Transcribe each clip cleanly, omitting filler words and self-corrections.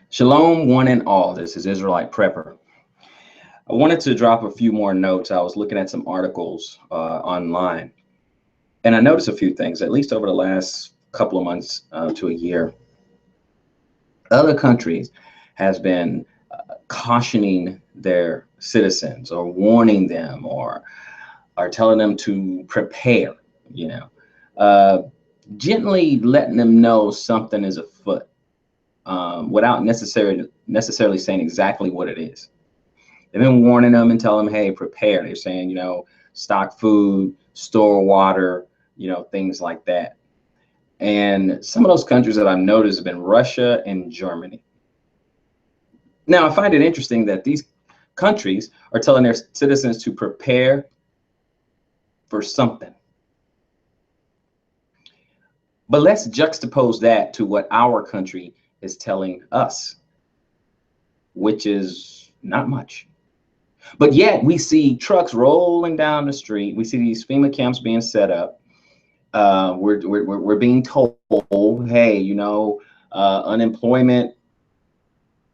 Shalom, one and all. This is Israelite Prepper. I wanted to drop a few more notes. I was looking at some articles online, and I noticed a few things, at least over the last couple of months to a year. Other countries has been cautioning their citizens or warning them or are telling them to prepare, you know, uh, gently letting them know something is afoot without necessarily saying exactly what it is. They've been warning them and telling them, hey, prepare. They're saying, stock food, store water, things like that. And some of those countries that I've noticed have been Russia and Germany. Now, I find it interesting that these countries are telling their citizens to prepare for something. But let's juxtapose that to what our country is telling us, which is not much. But yet we see trucks rolling down the street. We see these FEMA camps being set up. We're being told, hey, unemployment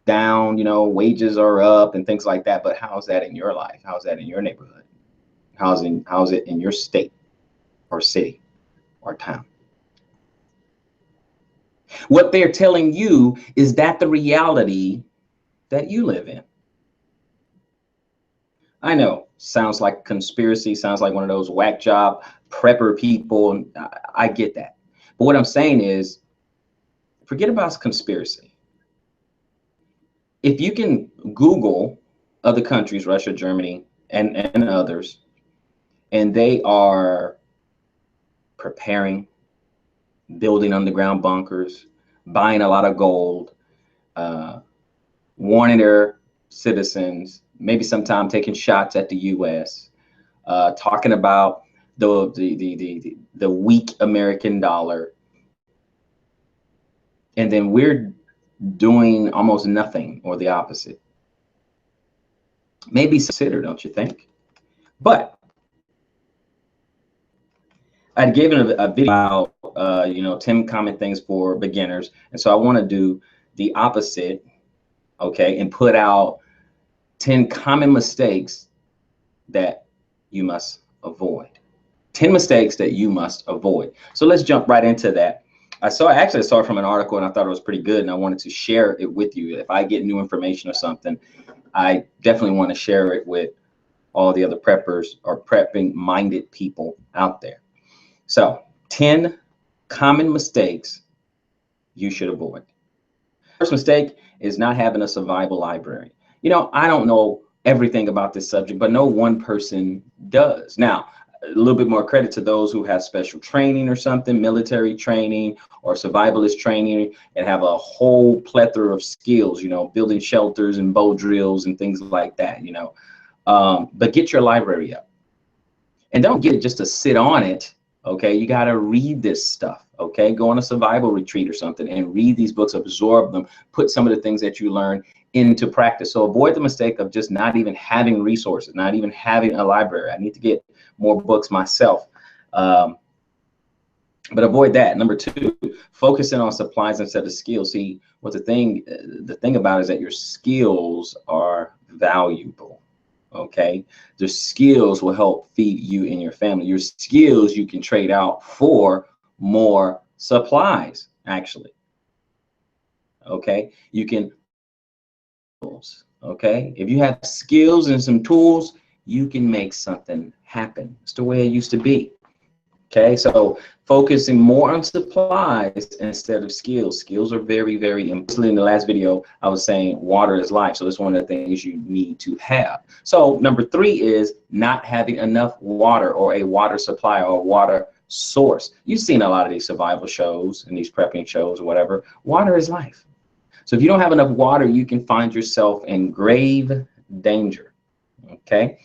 down, wages are up and things like that. But how's that in your life? How's that in your neighborhood? How's it in your state or city or town? What they're telling you is that the reality that you live in. I know, sounds like conspiracy, sounds like one of those whack job prepper people. I get that. But what I'm saying is, forget about conspiracy. If you can Google other countries, Russia, Germany, and others, and they are preparing, building underground bunkers, buying a lot of gold, warning their citizens, maybe sometime taking shots at the U.S., talking about the weak American dollar, and then we're doing almost nothing or the opposite. Maybe consider, don't you think? But I'd given a video about 10 common things for beginners, and so I want to do the opposite, okay, and put out 10 common mistakes that you must avoid. 10 mistakes that you must avoid. So let's jump right into that. I saw it from an article and I thought it was pretty good, and I wanted to share it with you. If I get new information or something, I definitely want to share it with all the other preppers or prepping minded people out there. So 10 common mistakes you should avoid. First mistake is not having a survival library. I don't know everything about this subject, but no one person does. Now, a little bit more credit to those who have special training or something, military training or survivalist training, and have a whole plethora of skills, building shelters and bow drills and things like that, but get your library up. And don't get it just to sit on it, okay? You got to read this stuff, okay? Go on a survival retreat or something and read these books, absorb them, put some of the things that you learn into practice. So avoid the mistake of just not even having resources, not even having a library. I need to get more books myself. But avoid that. Number two, focusing on supplies instead of skills. See, what the thing about it is that your skills are valuable. Okay, the skills will help feed you and your family. Your skills you can trade out for more supplies, actually. Okay, you can. Okay, if you have skills and some tools, you can make something happen. It's the way it used to be. Okay, so focusing more on supplies instead of skills. Skills are very, very important. In the last video, I was saying water is life. So it's one of the things you need to have. So number three is not having enough water or a water supply or water source. You've seen a lot of these survival shows and these prepping shows or whatever. Water is life. So if you don't have enough water, you can find yourself in grave danger. Okay,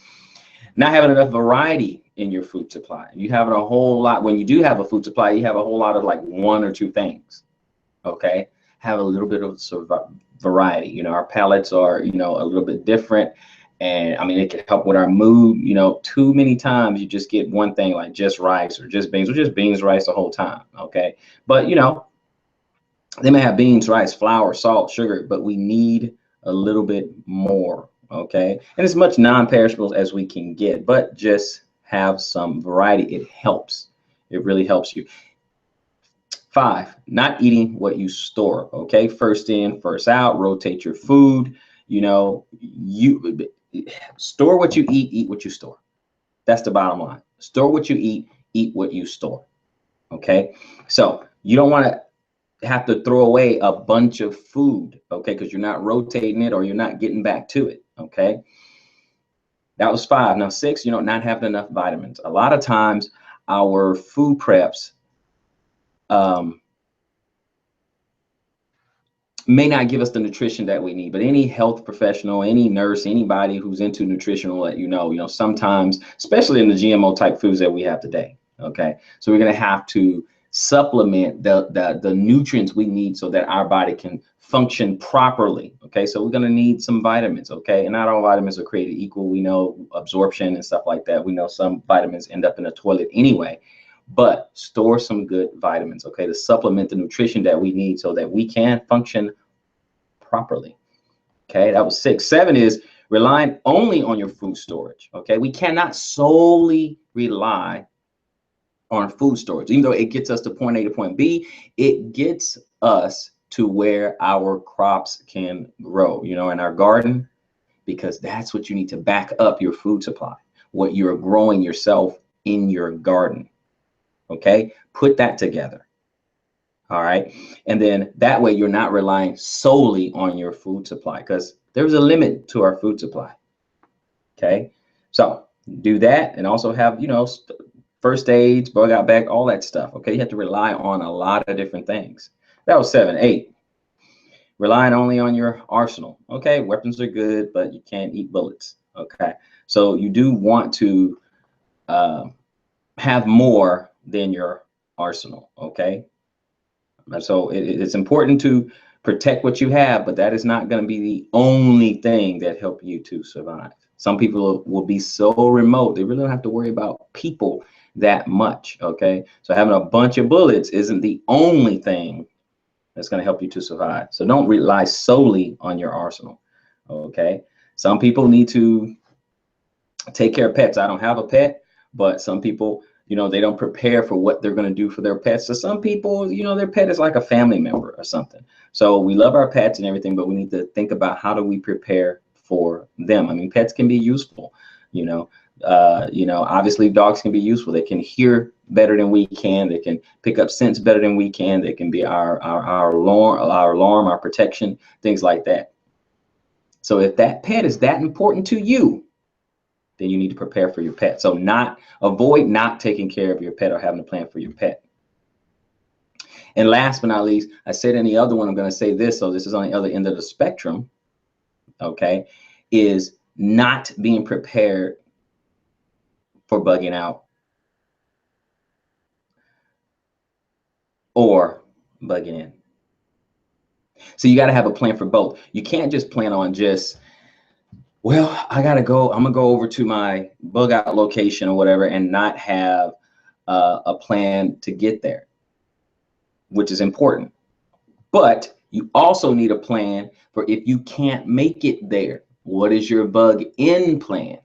not having enough variety in your food supply. You having a whole lot. When you do have a food supply, you have a whole lot of like one or two things. Okay, have a little bit of variety. Our palates are a little bit different, and I mean it can help with our mood. Too many times you just get one thing, like just rice or just beans, rice the whole time. Okay, but They may have beans, rice, flour, salt, sugar, but we need a little bit more, okay? And as much non-perishables as we can get, but just have some variety. It helps. It really helps you. 5, not eating what you store, okay? First in, first out, rotate your food. You know, you store what you eat what you store. That's the bottom line. Store what you eat what you store, okay? So you don't want to have to throw away a bunch of food, okay, because you're not rotating it or you're not getting back to it, okay. That was 5. Now 6, not having enough vitamins. A lot of times our food preps may not give us the nutrition that we need, but any health professional, any nurse, anybody who's into nutrition will let you know, sometimes, especially in the GMO type foods that we have today, okay, so we're going to have to supplement the nutrients we need so that our body can function properly, okay. So we're going to need some vitamins, okay, and not all vitamins are created equal. We know absorption and stuff like that. We know some vitamins end up in the toilet anyway, but store some good vitamins, okay, to supplement the nutrition that we need so that we can function properly. Okay, that was 6. 7 is relying only on your food storage. Okay, we cannot solely rely on food storage. Even though it gets us to point A to point B, it gets us to where our crops can grow, in our garden, because that's what you need to back up your food supply, what you're growing yourself in your garden. Okay, put that together. All right, and then that way you're not relying solely on your food supply, because there's a limit to our food supply. Okay, so do that, and also have first aids, bug out bag, all that stuff. Okay, you have to rely on a lot of different things. That was 7. 8, relying only on your arsenal. Okay, weapons are good, but you can't eat bullets. Okay, so you do want to have more than your arsenal. Okay, so it's important to protect what you have, but that is not going to be the only thing that help you to survive. Some people will be so remote, they really don't have to worry about people that much, okay? So having a bunch of bullets isn't the only thing that's going to help you to survive. So don't rely solely on your arsenal, okay? Some people need to take care of pets. I don't have a pet, but some people, they don't prepare for what they're going to do for their pets. So some people, their pet is like a family member or something. So we love our pets and everything, but we need to think about how do we prepare for them. I mean, pets can be useful, obviously dogs can be useful. They can hear better than we can. They can pick up scents better than we can. They can be our alarm, our protection, things like that. So if that pet is that important to you, then you need to prepare for your pet. So avoid not taking care of your pet or having a plan for your pet. And last but not least, I said in the other one, I'm going to say this, so this is on the other end of the spectrum, okay, is not being prepared for bugging out or bugging in. So you got to have a plan for both. You can't just plan on just, well, I'm going to go over to my bug out location or whatever and not have a plan to get there, which is important. But you also need a plan for if you can't make it there. What is your bug in plan?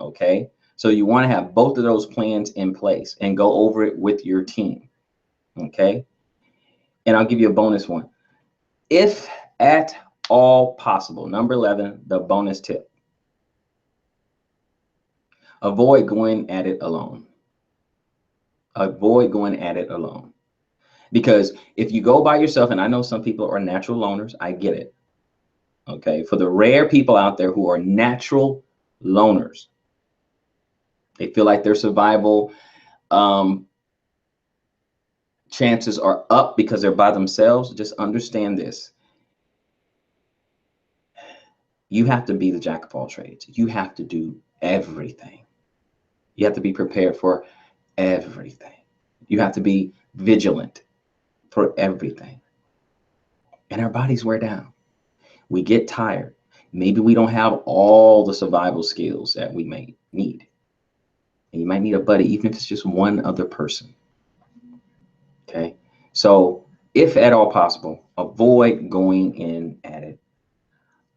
Okay, so you want to have both of those plans in place and go over it with your team. Okay, and I'll give you a bonus one. If at all possible, number 11, the bonus tip. Avoid going at it alone. Avoid going at it alone. Because if you go by yourself, and I know some people are natural loners, I get it. Okay, for the rare people out there who are natural loners, they feel like their survival chances are up because they're by themselves. Just understand this. You have to be the jack of all trades. You have to do everything. You have to be prepared for everything. You have to be vigilant for everything. And our bodies wear down. We get tired. Maybe we don't have all the survival skills that we may need. And you might need a buddy, even if it's just one other person. Okay. So if at all possible, avoid going in at it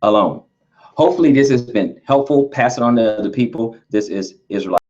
alone. Hopefully this has been helpful. Pass it on to other people. This is Israelite